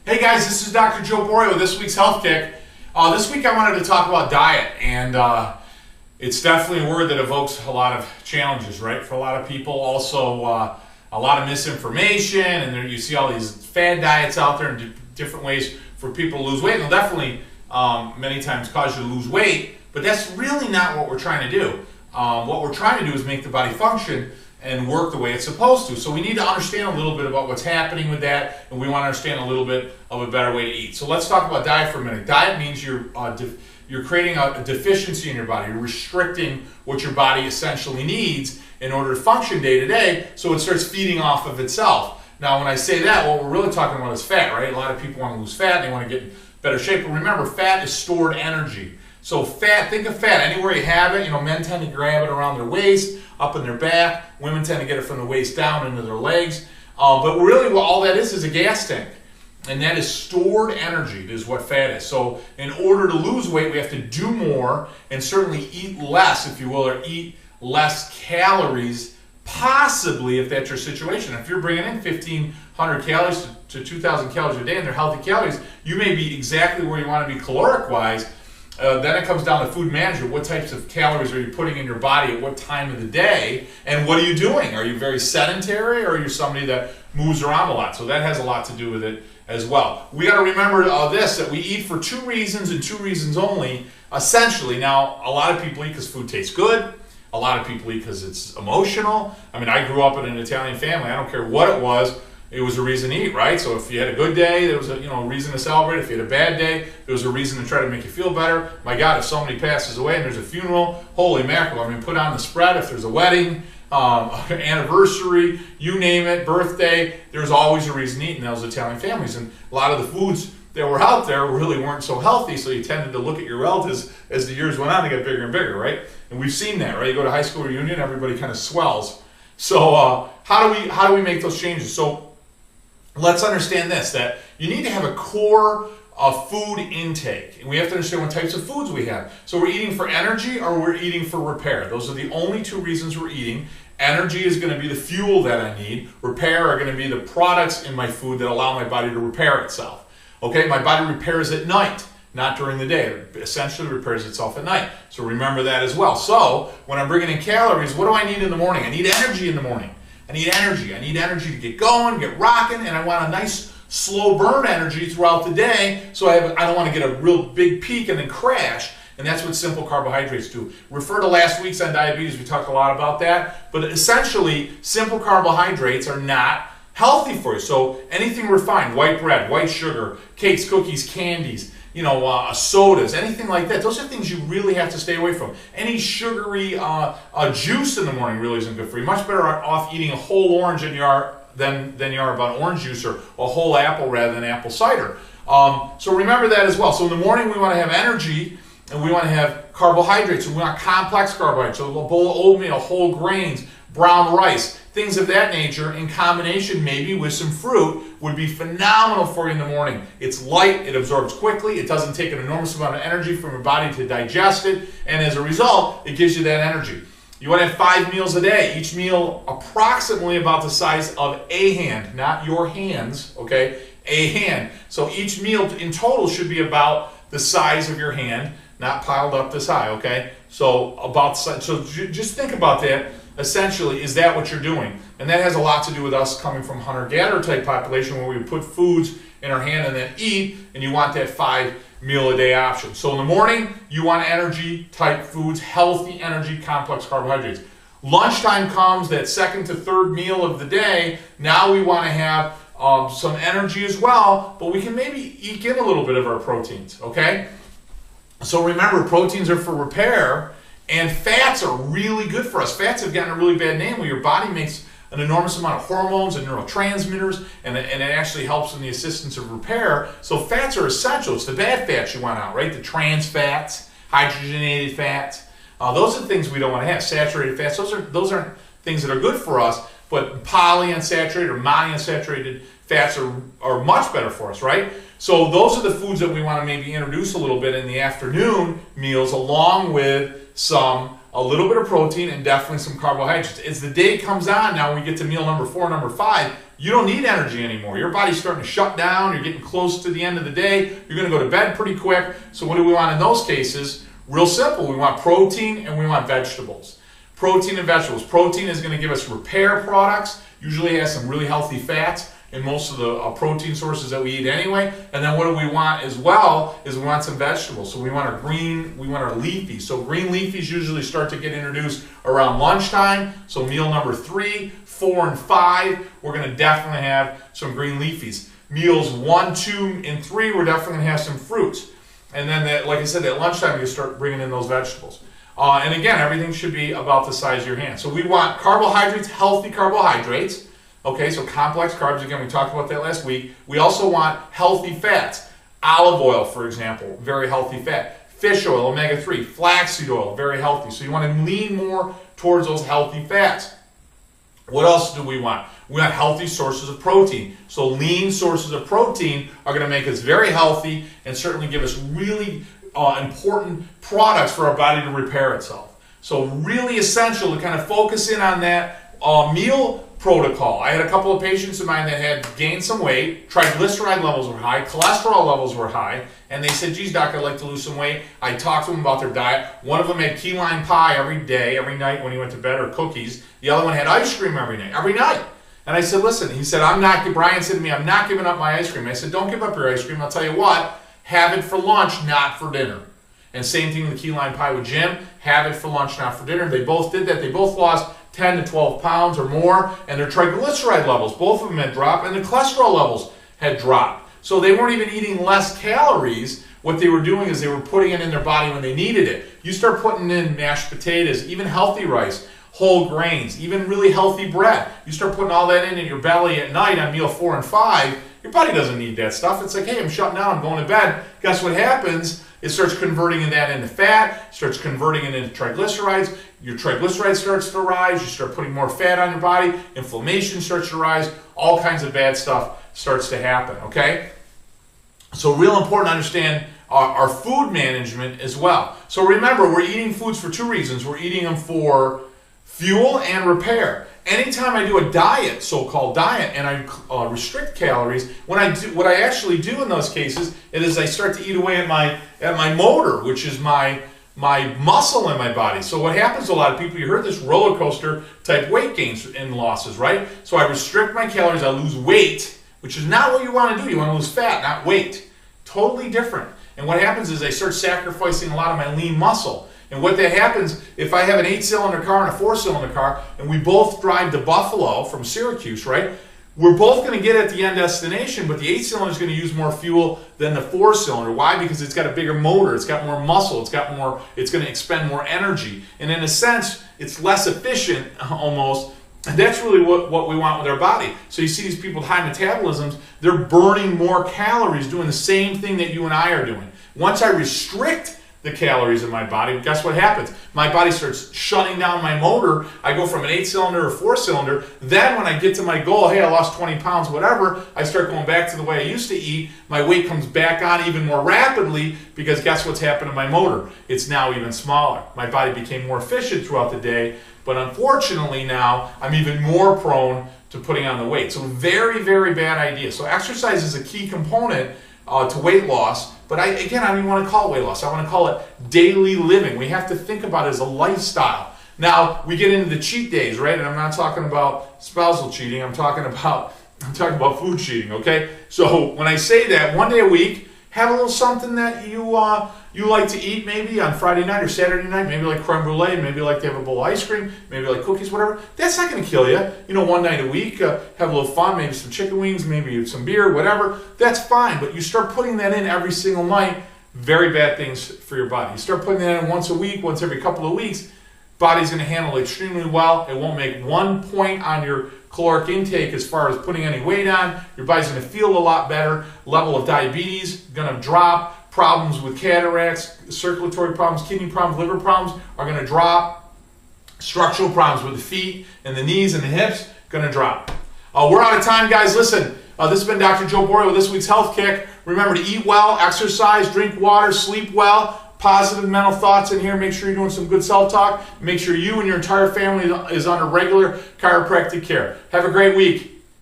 Hey guys, this is Dr. Joe Borio, this week's Health Kick. This week I wanted to talk about diet, and it's definitely a word that evokes a lot of challenges, right? For a lot of people, also a lot of misinformation, and there you see all these fad diets out there and different ways for people to lose weight. And they'll definitely many times cause you to lose weight, but that's really not what we're trying to do. What we're trying to do is make the body function and work the way it's supposed to. So we need to understand a little bit about what's happening with that, and we want to understand a little bit of a better way to eat. So let's talk about diet for a minute. Diet means you're creating a deficiency in your body. You're restricting what your body essentially needs in order to function day to day, so it starts feeding off of itself. Now, when I say that, what we're really talking about is fat, right? A lot of people want to lose fat, they want to get in better shape, but remember, fat is stored energy. So fat, think of fat anywhere you have it. You know, men tend to grab it around their waist, up in their back. Women tend to get it from the waist down into their legs. But really, all that is a gas tank. And that is stored energy, is what fat is. So in order to lose weight, we have to do more and certainly eat less, if you will, or eat less calories, possibly, if that's your situation. If you're bringing in 1,500 calories to 2,000 calories a day, and they're healthy calories, you may be exactly where you want to be caloric-wise. Then it comes down to food management. What types of calories are you putting in your body at what time of the day? And what are you doing? Are you very sedentary, or are you somebody that moves around a lot? So that has a lot to do with it as well. We got to remember that we eat for two reasons and two reasons only, essentially. Now, a lot of people eat because food tastes good. A lot of people eat because it's emotional. I mean, I grew up in an Italian family. I don't care what it was a reason to eat, right? So if you had a good day, there was a reason to celebrate. If you had a bad day, there was a reason to try to make you feel better. My God, if somebody passes away and there's a funeral, holy mackerel. I mean, put on the spread. If there's a wedding, anniversary, you name it, birthday, there's always a reason to eat in those Italian families. And a lot of the foods that were out there really weren't so healthy, so you tended to look at your relatives as the years went on, they got bigger and bigger, right? And we've seen that, right? You go to high school reunion, everybody kind of swells. So how do we make those changes? So let's understand this, that you need to have a core of food intake. And we have to understand what types of foods we have. So we're eating for energy or we're eating for repair. Those are the only two reasons we're eating. Energy is going to be the fuel that I need. Repair are going to be the products in my food that allow my body to repair itself. Okay, my body repairs at night, not during the day. It essentially repairs itself at night. So remember that as well. So when I'm bringing in calories, what do I need in the morning? I need energy in the morning. I need energy. I need energy to get going, get rocking, and I want a nice slow burn energy throughout the day, so I don't want to get a real big peak and then crash. And that's what simple carbohydrates do. Refer to last week's on diabetes. We talked a lot about that. But essentially, simple carbohydrates are not healthy for you. So anything refined, white bread, white sugar, cakes, cookies, candies, sodas, anything like that, those are things you really have to stay away from. Any sugary juice in the morning really isn't good for you. Much better off eating a whole orange than you are about orange juice, or a whole apple rather than apple cider. So remember that as well. So in the morning we want to have energy, and we want to have carbohydrates, and we want complex carbohydrates. So a bowl of oatmeal, whole grains, brown rice, things of that nature, in combination maybe with some fruit, would be phenomenal for you in the morning. It's light, it absorbs quickly, it doesn't take an enormous amount of energy from your body to digest it, and as a result, it gives you that energy. You want to have 5 meals a day, each meal approximately about the size of a hand, not your hands, okay? A hand. So each meal in total should be about the size of your hand, not piled up this high, okay? So just think about that. Essentially, is that what you're doing? And that has a lot to do with us coming from hunter-gatherer type population, where we put foods in our hand and then eat, and you want that 5 meal a day option. So in the morning, you want energy type foods, healthy energy, complex carbohydrates. Lunchtime comes, that second to third meal of the day. Now we want to have some energy as well, but we can maybe eke in a little bit of our proteins, okay? So remember, proteins are for repair, and fats are really good for us. Fats have gotten a really bad name, where your body makes an enormous amount of hormones and neurotransmitters, and it actually helps in the assistance of repair. So fats are essential. It's the bad fats you want out, right? The trans fats, hydrogenated fats. Those are the things we don't want to have. Saturated fats, those aren't things that are good for us, but polyunsaturated or monounsaturated fats are much better for us, right? So those are the foods that we want to maybe introduce a little bit in the afternoon meals, along with a little bit of protein and definitely some carbohydrates. As the day comes on, now we get to meal number 4, number 5, you don't need energy anymore. Your body's starting to shut down. You're getting close to the end of the day. You're going to go to bed pretty quick. So what do we want in those cases? Real simple. We want protein and we want vegetables. Protein and vegetables. Protein is going to give us repair products. Usually has some really healthy fats in most of the protein sources that we eat anyway. And then what do we want as well is we want some vegetables. So we want our green, we want our leafies. So green leafies usually start to get introduced around lunchtime. So meal number 3, 4, and 5, we're going to definitely have some green leafies. Meals 1, 2, and 3, we're definitely going to have some fruits. And then, like I said, at lunchtime, you start bringing in those vegetables. And again, everything should be about the size of your hand. So we want carbohydrates, healthy carbohydrates. Okay, so complex carbs, again, we talked about that last week. We also want healthy fats. Olive oil, for example, very healthy fat. Fish oil, omega-3. Flaxseed oil, very healthy. So you want to lean more towards those healthy fats. What else do we want? We want healthy sources of protein. So lean sources of protein are going to make us very healthy and certainly give us really important products for our body to repair itself. So really essential to kind of focus in on that meal protocol. I had a couple of patients of mine that had gained some weight, triglyceride levels were high, cholesterol levels were high, and they said, geez, doc, I'd like to lose some weight. I talked to them about their diet. One of them had key lime pie every day, every night when he went to bed, or cookies. The other one had ice cream every night. And I said, listen, he said, Brian said to me, I'm not giving up my ice cream. I said, don't give up your ice cream. I'll tell you what, have it for lunch, not for dinner. And same thing with the key lime pie with Jim, have it for lunch, not for dinner. They both did that. They both lost 10 to 12 pounds or more, and their triglyceride levels, both of them had dropped, and the cholesterol levels had dropped. So they weren't even eating less calories. What they were doing is they were putting it in their body when they needed it. You start putting in mashed potatoes, even healthy rice, whole grains, even really healthy bread. You start putting all that in your belly at night on meal 4 and 5, your body doesn't need that stuff. It's like, hey, I'm shutting down, I'm going to bed. Guess what happens? It starts converting that into fat, starts converting it into triglycerides. Your triglycerides starts to rise. You start putting more fat on your body. Inflammation starts to rise. All kinds of bad stuff starts to happen, okay? So real important to understand our food management as well. So remember, we're eating foods for 2 reasons. We're eating them for fuel and repair. Anytime I do a diet, so-called diet, and I restrict calories, what I actually do in those cases is I start to eat away at my motor, which is my muscle in my body. So what happens to a lot of people, you heard this roller coaster type weight gains and losses, right? So I restrict my calories, I lose weight, which is not what you want to do. You want to lose fat, not weight. Totally different. And what happens is I start sacrificing a lot of my lean muscle. And what that happens, if I have an 8-cylinder car and a 4-cylinder car, and we both drive to Buffalo from Syracuse, right? We're both going to get at the end destination, but the 8-cylinder is going to use more fuel than the 4-cylinder. Why? Because it's got a bigger motor, it's got more muscle, it's going to expend more energy. And in a sense, it's less efficient almost. And that's really what we want with our body. So you see these people with high metabolisms, they're burning more calories doing the same thing that you and I are doing. Once I restrict the calories in my body, guess what happens? My body starts shutting down my motor. I go from an 8-cylinder or 4-cylinder. Then when I get to my goal, hey, I lost 20 pounds, whatever, I start going back to the way I used to eat. My weight comes back on even more rapidly because guess what's happened to my motor? It's now even smaller. My body became more efficient throughout the day, but unfortunately now I'm even more prone to putting on the weight. So very, very bad idea. So exercise is a key component to weight loss. But I don't even want to call it weight loss. I want to call it daily living. We have to think about it as a lifestyle. Now, we get into the cheat days, right? And I'm not talking about spousal cheating. I'm talking about food cheating, okay? So when I say that, 1 day a week, have a little something that you like to eat maybe on Friday night or Saturday night, maybe like creme brulee, maybe like to have a bowl of ice cream, maybe like cookies, whatever. That's not going to kill you. 1 night a week, have a little fun, maybe some chicken wings, maybe some beer, whatever. That's fine, but you start putting that in every single night, very bad things for your body. You start putting that in once a week, once every couple of weeks, body's going to handle it extremely well. It won't make 1 point on your caloric intake as far as putting any weight on. Your body's going to feel a lot better. Level of diabetes going to drop. Problems with cataracts, circulatory problems, kidney problems, liver problems are going to drop. Structural problems with the feet and the knees and the hips going to drop. We're out of time, guys. Listen, this has been Dr. Joe Borio with this week's Health Kick. Remember to eat well, exercise, drink water, sleep well. Positive mental thoughts in here. Make sure you're doing some good self-talk. Make sure you and your entire family is under regular chiropractic care. Have a great week.